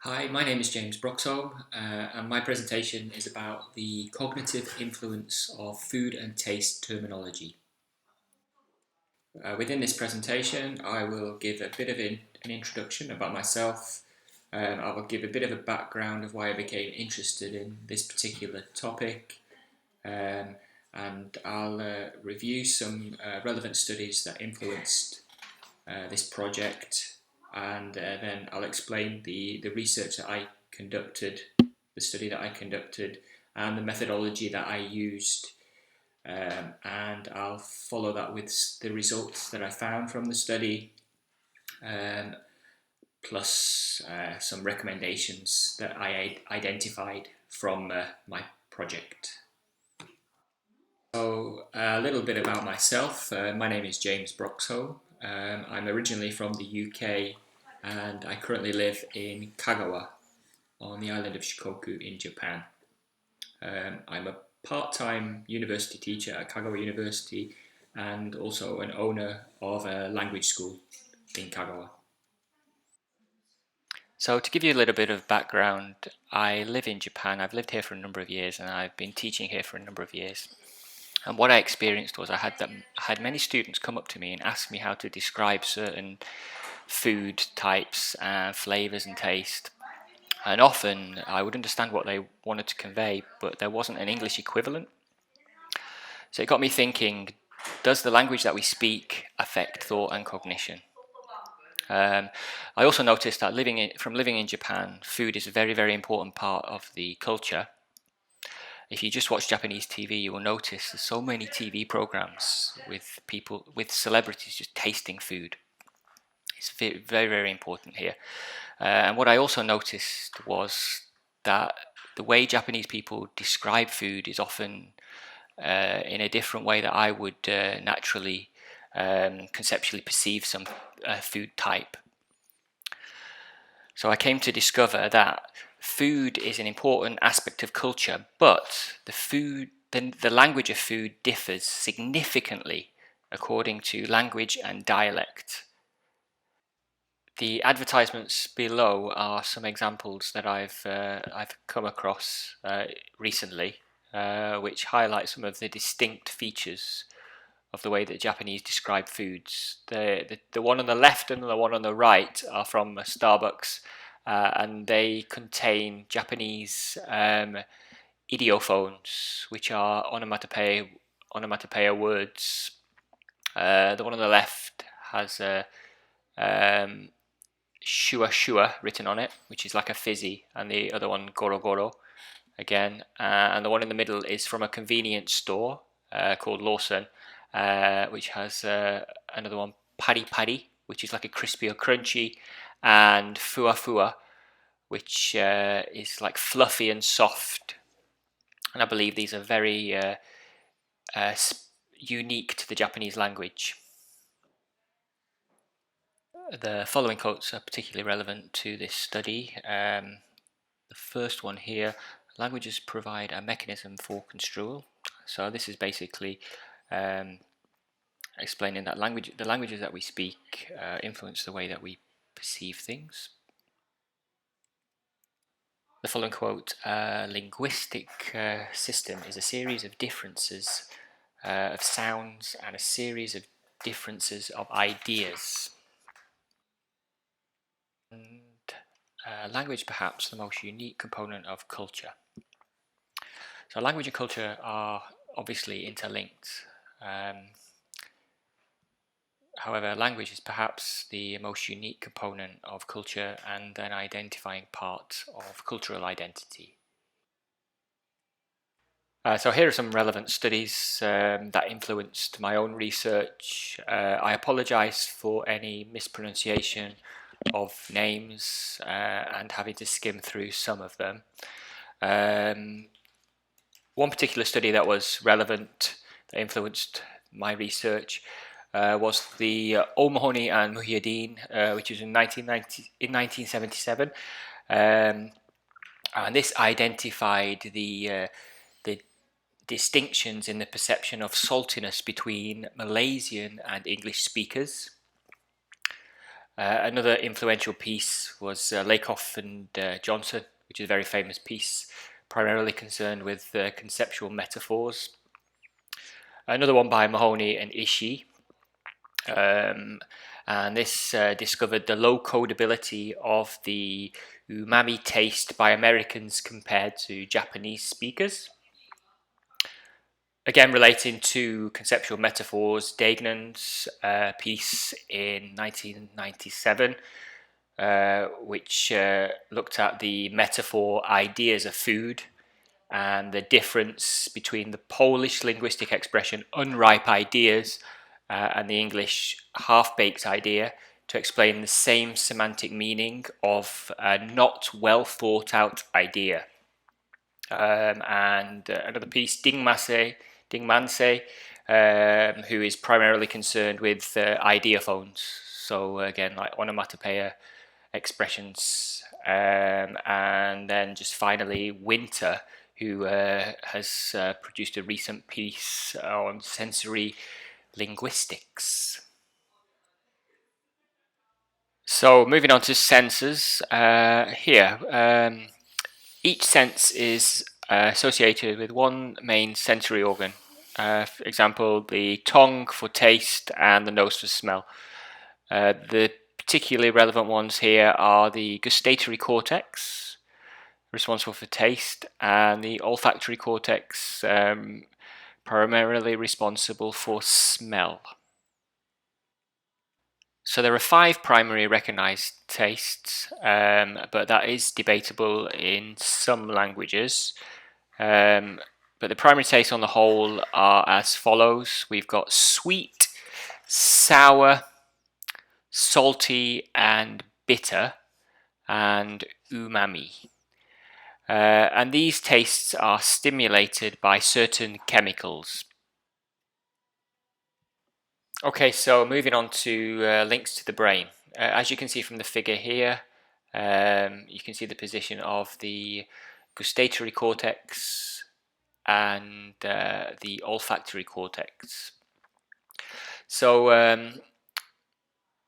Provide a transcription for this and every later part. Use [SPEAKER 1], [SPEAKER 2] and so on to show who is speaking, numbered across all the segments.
[SPEAKER 1] Hi, my name is James Broxholme, and my presentation is about the cognitive influence of food and taste terminology. Within this presentation, I will give a bit of an introduction about myself. I will give a bit of a background of why I became interested in this particular topic, um, and I'll review some relevant studies that influenced this project, and then I'll explain the research that I conducted, the study that I conducted, and the methodology that I used, and I'll follow that with the results that I found from the study, um, plus some recommendations that I identified from my project. So a little bit about myself. My name is James Broxholme. I'm originally from the UK and I currently live in Kagawa on the island of Shikoku in Japan. I'm a part-time university teacher at Kagawa University and also an owner of a language school in Kagawa. So to give you a little bit of background, I live in Japan. I've lived here for a number of years and I've been teaching here for a number of years. And what I experienced was I had many students come up to me and ask me how to describe certain food types and flavors and taste. And often I would understand what they wanted to convey, but there wasn't an English equivalent. So it got me thinking, does the language that we speak affect thought and cognition? I also noticed that from living in Japan, food is a very, very important part of the culture. If you just watch Japanese TV, you will notice there's so many TV programs with celebrities just tasting food. It's very, very, very important here. And what I also noticed was that the way Japanese people describe food is often in a different way that I would naturally conceptually perceive some food type. So I came to discover that food is an important aspect of culture, but the language of food differs significantly according to language and dialect. The advertisements below are some examples that I've come across recently, which highlight some of the distinct features of the way that Japanese describe foods. The one on the left and the one on the right are from Starbucks, and they contain Japanese ideophones, which are onomatopoeia words. The one on the left has a shua shua written on it, which is like a fizzy, and the other one goro goro again, and the one in the middle is from a convenience store called Lawson, which has another one, pari pari, which is like a crispy or crunchy, and fua fua, which is like fluffy and soft. And I believe these are very unique to the Japanese language. The following quotes are particularly relevant to this study. The first one here, languages provide a mechanism for construal. So this is basically explaining that the languages that we speak influence the way that we perceive things. The following quote, linguistic system is a series of differences of sounds and a series of differences of ideas. And language perhaps the most unique component of culture. So language and culture are obviously interlinked. However, language is perhaps the most unique component of culture and an identifying part of cultural identity. So here are some relevant studies that influenced my own research. I apologise for any mispronunciation of names and having to skim through some of them. One particular study that was relevant, that influenced my research, was the O'Mahony and Muhyiddin, which was in 1977. And this identified the distinctions in the perception of saltiness between Malaysian and English speakers. Another influential piece was Lakoff and Johnson, which is a very famous piece, primarily concerned with conceptual metaphors. Another one by Mahoney and Ishii, and this discovered the low codability of the umami taste by Americans compared to Japanese speakers. Again, relating to conceptual metaphors, Dagnan's piece in 1997, which looked at the metaphor ideas of food and the difference between the Polish linguistic expression unripe ideas and the English half-baked idea to explain the same semantic meaning of a not well thought out idea. And another piece, Dingmanse, who is primarily concerned with ideophones. So again, like onomatopoeia expressions. And then just finally, Winter, who has produced a recent piece on sensory linguistics. So moving on to senses here. Each sense is associated with one main sensory organ. For example, the tongue for taste and the nose for smell. The particularly relevant ones here are the gustatory cortex, responsible for taste, and the olfactory cortex, primarily responsible for smell. So there are 5 primary recognized tastes, but that is debatable in some languages. But the primary tastes on the whole are as follows. We've got sweet, sour, salty and bitter, and umami. And these tastes are stimulated by certain chemicals. Okay, so moving on to links to the brain. As you can see from the figure here, you can see the position of the gustatory cortex and the olfactory cortex. So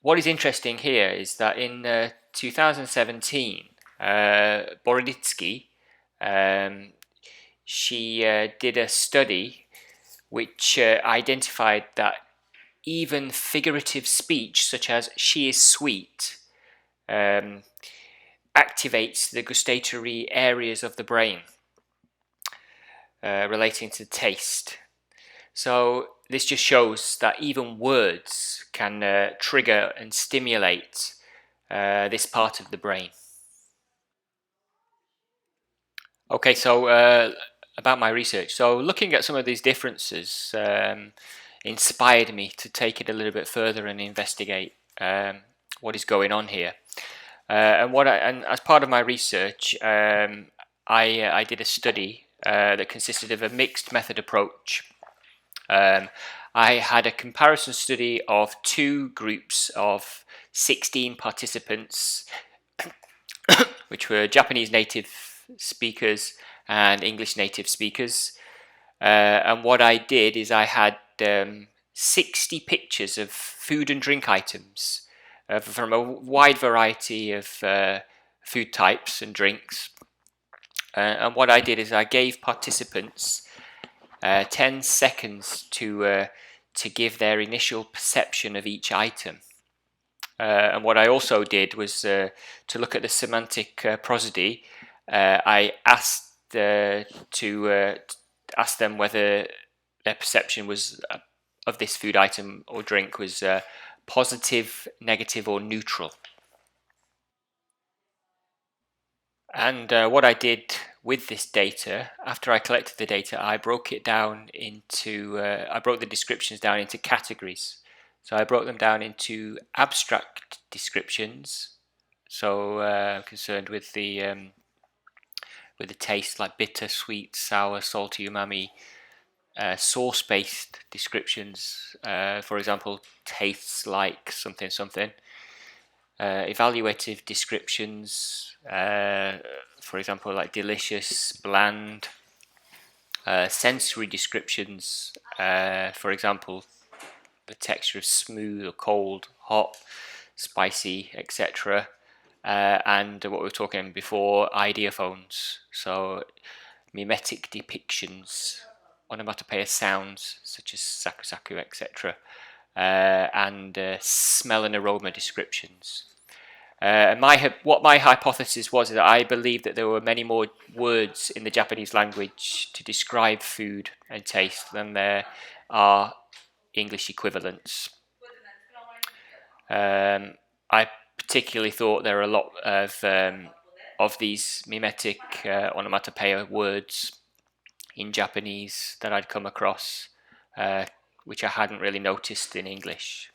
[SPEAKER 1] what is interesting here is that in 2017, Boroditsky, she did a study which identified that even figurative speech, such as "she is sweet," activates the gustatory areas of the brain relating to taste. So this just shows that even words can trigger and stimulate this part of the brain. Okay, so about my research. So looking at some of these differences inspired me to take it a little bit further and investigate what is going on here. And as part of my research, I did a study that consisted of a mixed method approach. I had a comparison study of 2 groups of 16 participants, which were Japanese native speakers and English native speakers. And what I did is I had 60 pictures of food and drink items from a wide variety of food types and drinks. And what I did is I gave participants 10 seconds to give their initial perception of each item. And what I also did was to look at the semantic prosody. I asked to ask them whether their perception was of this food item or drink was positive, negative, or neutral. And what I did with this data, after I collected the data, I broke it down into, I broke the descriptions down into categories. So I broke them down into abstract descriptions, so concerned with the taste, like bitter, sweet, sour, salty, umami. Source-based descriptions, for example, tastes like something something. Evaluative descriptions, for example, like delicious, bland. Sensory descriptions, for example, the texture of smooth or cold, hot. spicy, etc. And what we were talking before, ideophones. So mimetic depictions, onomatopoeia sounds such as saku saku, etc. And smell and aroma descriptions. What my hypothesis was is that I believe that there were many more words in the Japanese language to describe food and taste than there are English equivalents. I particularly thought there are a lot of these mimetic onomatopoeia words in Japanese that I'd come across, which I hadn't really noticed in English.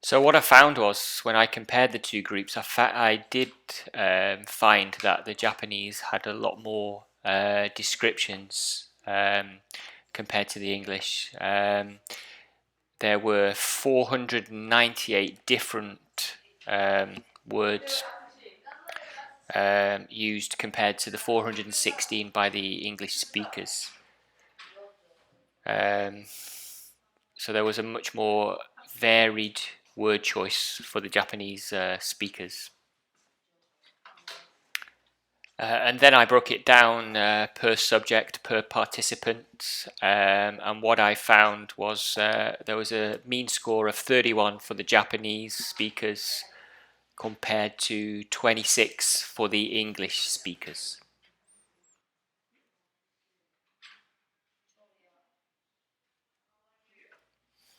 [SPEAKER 1] So what I found was, when I compared the two groups, I did find that the Japanese had a lot more descriptions compared to the English. There were 498 different words used compared to the 416 by the English speakers. So there was a much more varied word choice for the Japanese speakers. And then I broke it down per subject, per participant, and what I found was there was a mean score of 31 for the Japanese speakers compared to 26 for the English speakers.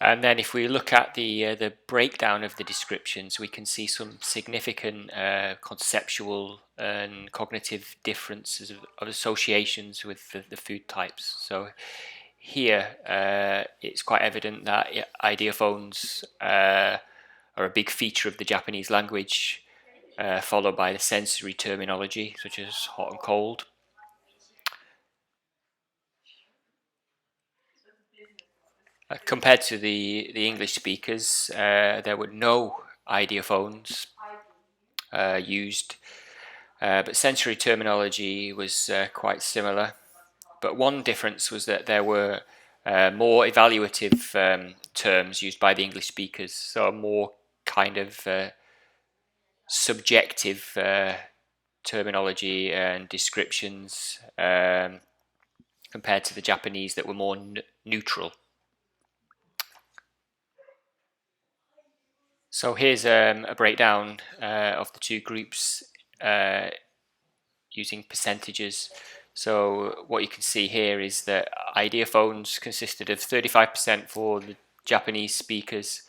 [SPEAKER 1] And then if we look at the breakdown of the descriptions, we can see some significant conceptual and cognitive differences of associations with the food types. So here it's quite evident that ideophones are a big feature of the Japanese language, followed by the sensory terminology such as hot and cold. Compared to the English speakers, there were no ideophones used, but sensory terminology was quite similar. But one difference was that there were more evaluative terms used by the English speakers, so more kind of subjective terminology and descriptions compared to the Japanese that were more neutral. So here's a breakdown of the two groups using percentages. So what you can see here is that ideophones consisted of 35% for the Japanese speakers,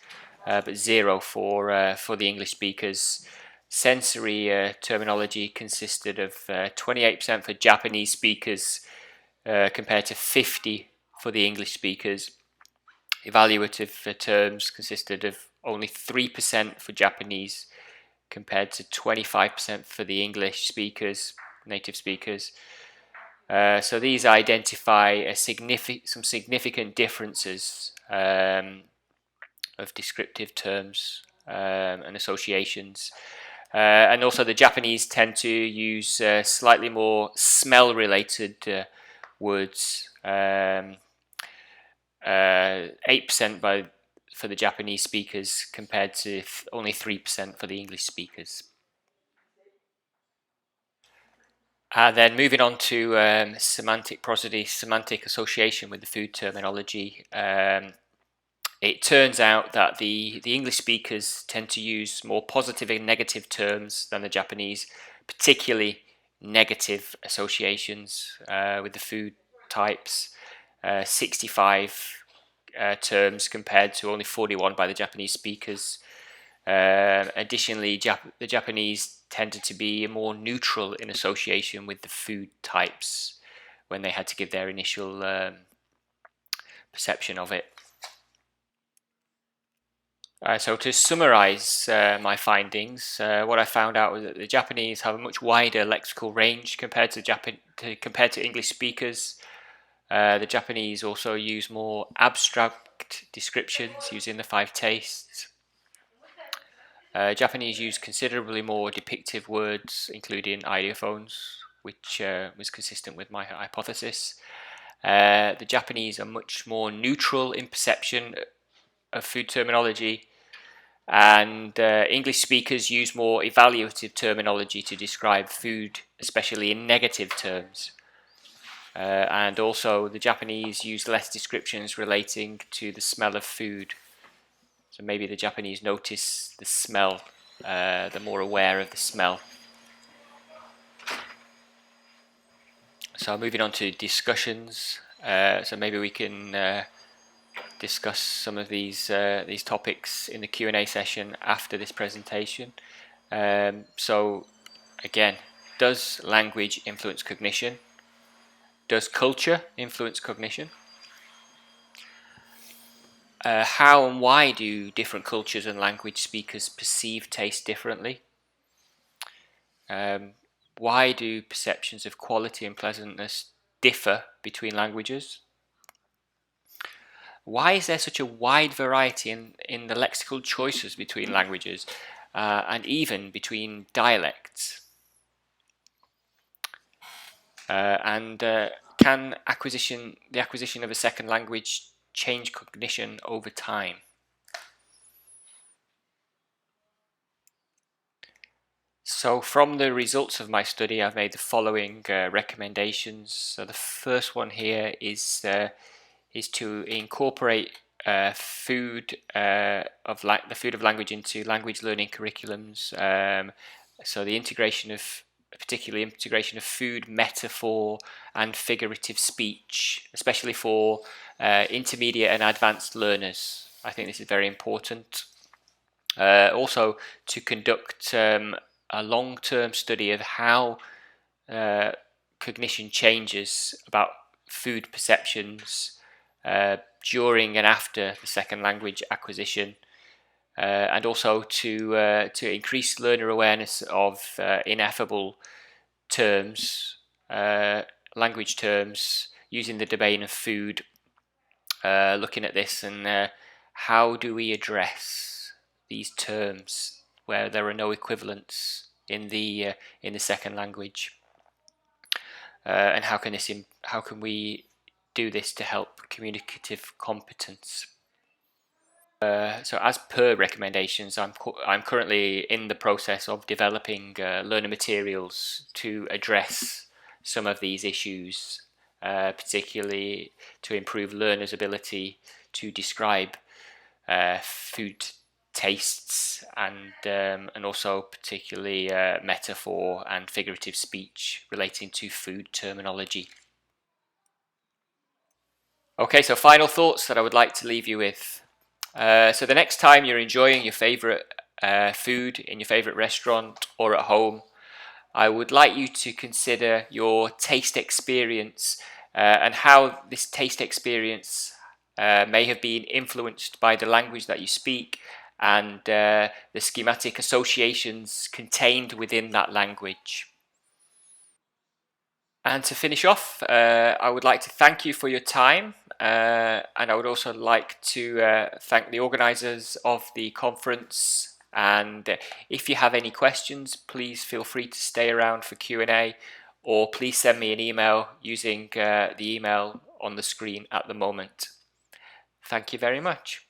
[SPEAKER 1] but 0 for the English speakers. Sensory terminology consisted of 28% for Japanese speakers compared to 50 for the English speakers. Evaluative terms consisted of only 3% for Japanese compared to 25% for the English speakers, native speakers. So these identify some significant differences of descriptive terms and associations. And also the Japanese tend to use slightly more smell-related words. 8% for the Japanese speakers compared to only 3% for the English speakers. Then moving on to semantic prosody, semantic association with the food terminology. It turns out that the English speakers tend to use more positive and negative terms than the Japanese, particularly negative associations with the food types. 65 terms compared to only 41 by the Japanese speakers. Additionally, the Japanese tended to be more neutral in association with the food types when they had to give their initial perception of it. So to summarize my findings, what I found out was that the Japanese have a much wider lexical range compared to English speakers. The Japanese also use more abstract descriptions using the 5 tastes. Japanese use considerably more depictive words, including ideophones, which was consistent with my hypothesis. The Japanese are much more neutral in perception food terminology, and English speakers use more evaluative terminology to describe food, especially in negative terms. And also the Japanese use less descriptions relating to the smell of food. So maybe the Japanese notice the smell, they're more aware of the smell. So moving on to discussions. So maybe we can discuss some of these topics in the Q&A session after this presentation. So again, does language influence cognition? Does culture influence cognition? How and why do different cultures and language speakers perceive taste differently? Why do perceptions of quality and pleasantness differ between languages? Why is there such a wide variety in the lexical choices between languages and even between dialects? And can the acquisition of a second language change cognition over time? So from the results of my study, I've made the following recommendations. So the first one here is to incorporate the food of language into language learning curriculums. So the particularly integration of food, metaphor, and figurative speech, especially for intermediate and advanced learners. I think this is very important. Also, to conduct a long-term study of how cognition changes about food perceptions during and after the second language acquisition, and also to increase learner awareness of ineffable terms, language terms, using the domain of food, looking at this and how do we address these terms where there are no equivalents in the second language, and how can we do this to help communicative competence. So as per recommendations, I'm currently in the process of developing learner materials to address some of these issues, particularly to improve learners' ability to describe food tastes and also particularly metaphor and figurative speech relating to food terminology. Okay, so final thoughts that I would like to leave you with. So the next time you're enjoying your favourite food in your favourite restaurant or at home, I would like you to consider your taste experience and how this taste experience may have been influenced by the language that you speak and the schematic associations contained within that language. And to finish off, I would like to thank you for your time, and I would also like to thank the organisers of the conference. And if you have any questions, please feel free to stay around for Q&A, or please send me an email using the email on the screen at the moment. Thank you very much.